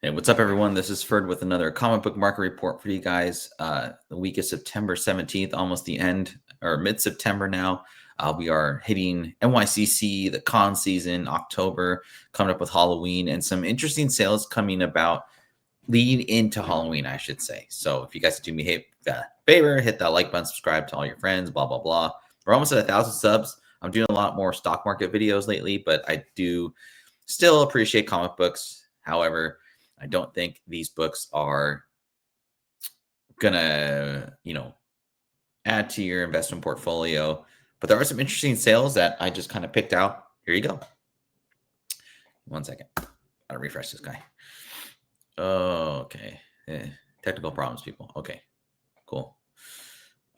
Hey, what's up, everyone? This is Ferd with another comic book market report for you guys. The week of September 17th, almost the end or mid September now. We are hitting NYCC, the con season, October, coming up with Halloween, and some interesting sales coming about leading into Halloween, I should say. So if you guys do me a favor, hit that like button, subscribe to all your friends, blah, blah, blah. We're almost at 1,000 subs. I'm doing a lot more stock market videos lately, but I do still appreciate comic books. However, I don't think these books are gonna, add to your investment portfolio. But there are some interesting sales that I just kind of picked out. Here you go. 1 second. Gotta refresh this guy. Okay. Technical problems, people. Okay. Cool.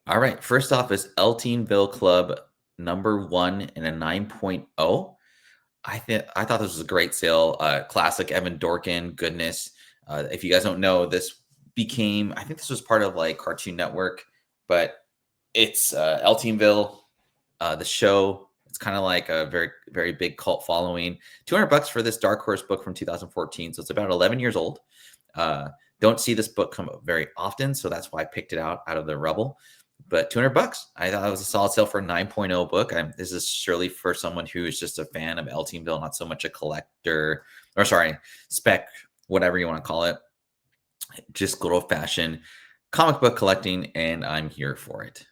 All right. First off is Eltingville Club #1 in a 9.0. I thought this was a great sale. Classic Evan Dorkin goodness. If you guys don't know, this became, I think this was part of like Cartoon Network, but it's Eltingville, the show. It's kind of like a very, very big cult following. $200 for this Dark Horse book from 2014. So it's about 11 years old. Don't see this book come up very often. So that's why I picked it out of the rubble. But $200, I thought it was a solid sale for a 9.0 book. This is surely for someone who is just a fan of Eltingville, not so much a collector, or sorry, spec, whatever you want to call it. Just good old fashioned comic book collecting, and I'm here for it.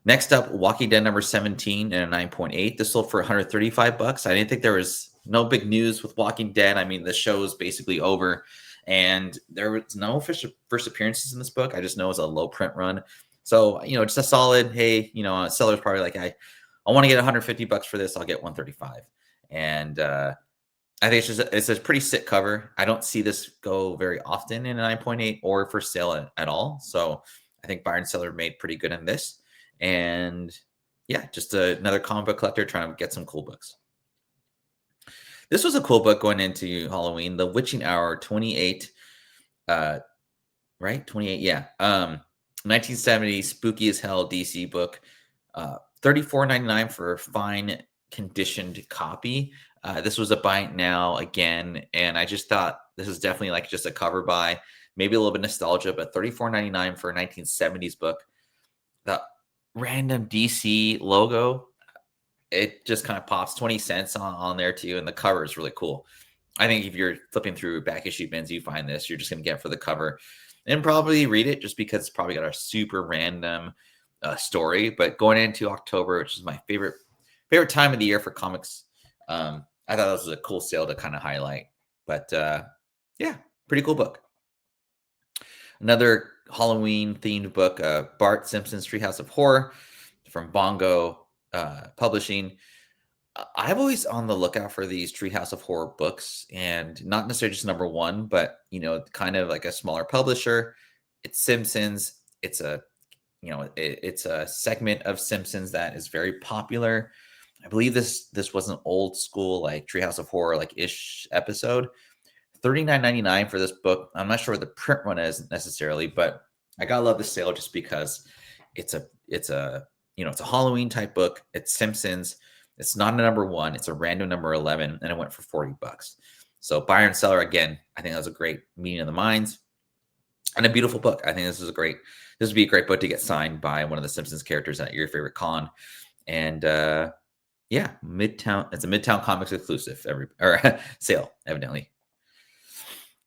Next up, Walking Dead #17 and a 9.8. This sold for $135. I didn't think there was no big news with Walking Dead. I mean, the show is basically over, and there was no first appearances in this book. I just know it's a low print run. So, just a solid, hey, a seller's probably like, I want to get $150 for this. I'll get 135. And I think it's a pretty sick cover. I don't see this go very often in a 9.8 or for sale at all. So I think buyer and seller made pretty good in this. And yeah, just another comic book collector trying to get some cool books. This was a cool book going into Halloween, The Witching Hour 28. Right? 28, yeah. 1970 spooky as hell DC book. $34.99 for a fine conditioned copy. This was a buy it now again, and I just thought this is definitely like just a cover buy, maybe a little bit nostalgia, but $34.99 for a 1970s book. The random DC logo, it just kind of pops 20 cents on there too, and the cover is really cool. I think if you're flipping through back issue bins, you find this, you're just going to get it for the cover and probably read it just because it's probably got a super random story. But going into October, which is my favorite time of the year for comics, I thought this was a cool sale to kind of highlight. But yeah, pretty cool book. Another Halloween themed book, Bart Simpson's Treehouse of Horror from Bongo Publishing. I'm always on the lookout for these Treehouse of Horror books, and not necessarily just #1, but kind of like a smaller publisher. It's Simpsons. It's it's a segment of Simpsons that is very popular. I believe this was an old school like Treehouse of Horror like ish episode. $39.99 for this book. I'm not sure what the print run is necessarily, but I gotta love the sale just because it's a it's a Halloween type book. It's Simpsons. It's not a #1. It's a random number 11, and it went for $40. So buyer and seller again. I think that was a great meeting of the minds, and a beautiful book. I think this would be a great book to get signed by one of the Simpsons characters at your favorite con. And yeah, Midtown. It's a Midtown Comics exclusive sale, evidently.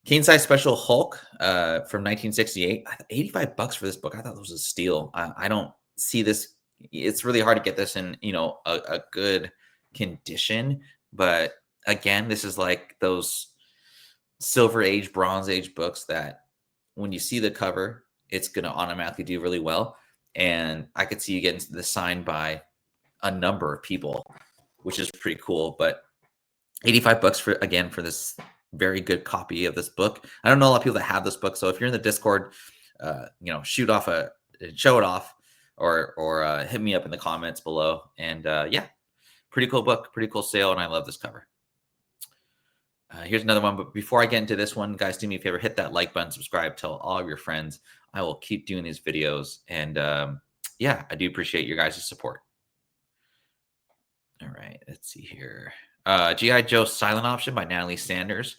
King size special Hulk from 1968. $85 for this book. I thought this was a steal. I don't see this. It's really hard to get this in, a good condition. But again, this is like those Silver Age, Bronze Age books that when you see the cover, it's going to automatically do really well. And I could see you getting this signed by a number of people, which is pretty cool. But $85 for this very good copy of this book. I don't know a lot of people that have this book. So if you're in the Discord, show it off or hit me up in the comments below. And yeah, pretty cool book, pretty cool sale. And I love this cover. Here's another one. But before I get into this one, guys, do me a favor, hit that like button, subscribe, tell all of your friends. I will keep doing these videos. And yeah, I do appreciate your guys' support. All right, let's see here. G.I. Joe Silent Option by Natalie Sanders.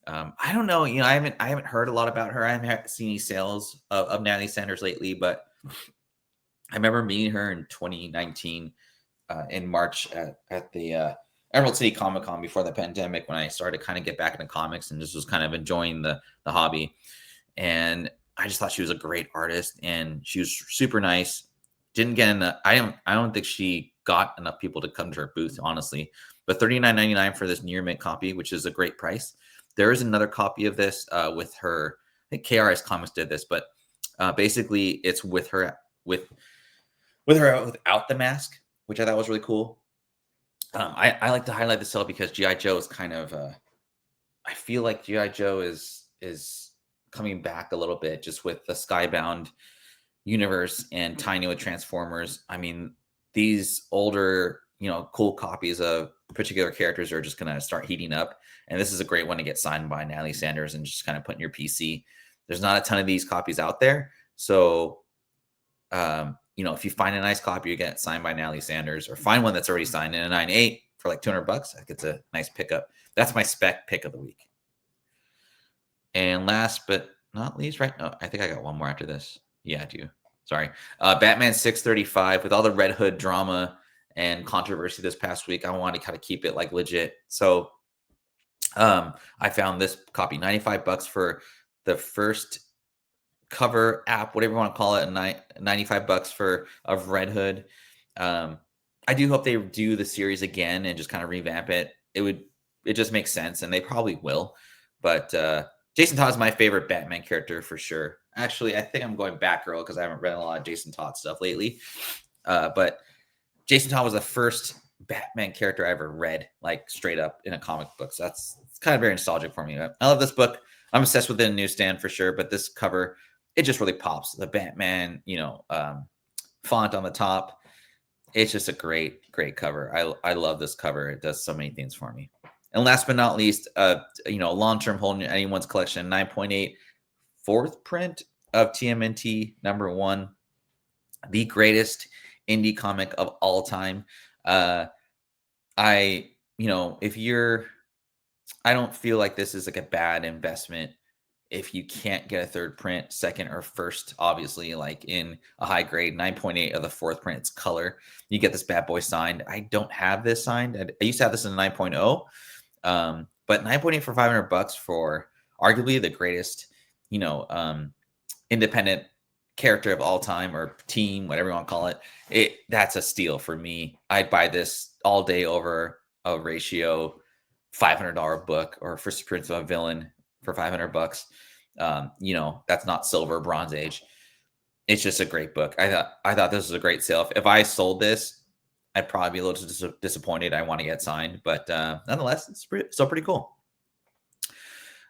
I don't know. I haven't heard a lot about her. I haven't seen any sales of Natalie Sanders lately, but I remember meeting her in 2019 in March at the Emerald City Comic Con before the pandemic, when I started to kind of get back into comics and just was kind of enjoying the hobby. And I just thought she was a great artist, and she was super nice. Didn't get in the I don't think she got enough people to come to her booth, honestly. But $39.99 for this near mint copy, which is a great price. There is another copy of this with her. I think KRS Comics did this, but basically it's with her without the mask, which I thought was really cool. I like to highlight the sale because GI Joe is kind of. I feel like GI Joe is coming back a little bit, just with the Skybound universe and tying it with Transformers. I mean, these older, cool copies of particular characters are just going to start heating up. And this is a great one to get signed by Natalie Sanders and just kind of put in your PC. There's not a ton of these copies out there. So, if you find a nice copy, you get it signed by Natalie Sanders, or find one that's already signed in a 9.8 for like $200. I think it's a nice pickup. That's my spec pick of the week. And last but not least, right? No, I think I got one more after this. Yeah, I do. Sorry. Batman 635, with all the Red Hood drama and controversy this past week, I wanted to kind of keep it like legit. So I found this copy, $95 for the first cover app, whatever you want to call it, and $95 for of Red Hood. I do hope they do the series again and just kind of revamp it. It just makes sense, and they probably will. But Jason Todd's my favorite Batman character for sure. Actually, I think I'm going Batgirl because I haven't read a lot of Jason Todd stuff lately. But Jason Todd was the first Batman character I ever read, like straight up in a comic book. So it's kind of very nostalgic for me. I love this book. I'm obsessed with it in a newsstand for sure. But this cover, it just really pops. The Batman, font on the top. It's just a great, great cover. I love this cover. It does so many things for me. And last but not least, long-term hold in anyone's collection, 9.8 fourth print of TMNT #1, the greatest indie comic of all time. I don't feel like this is like a bad investment if you can't get a third print, second or first, obviously, like in a high grade. 9.8 of the fourth print, it's color. You get this bad boy signed. I don't have this signed. I used to have this in 9.0. But 9.8 for $500 for arguably the greatest, independent character of all time, or team, whatever you want to call it. That's a steal for me. I'd buy this all day over a ratio $500 book, or First Appearance of a Villain for $500. That's not silver, Bronze Age. It's just a great book. I thought this was a great sale. If I sold this, I'd probably be a little disappointed. I want to get signed, but nonetheless, it's still pretty cool.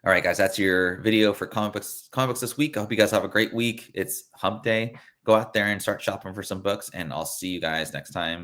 All right, guys, that's your video for comic books this week. I hope you guys have a great week. It's hump day. Go out there and start shopping for some books, and I'll see you guys next time.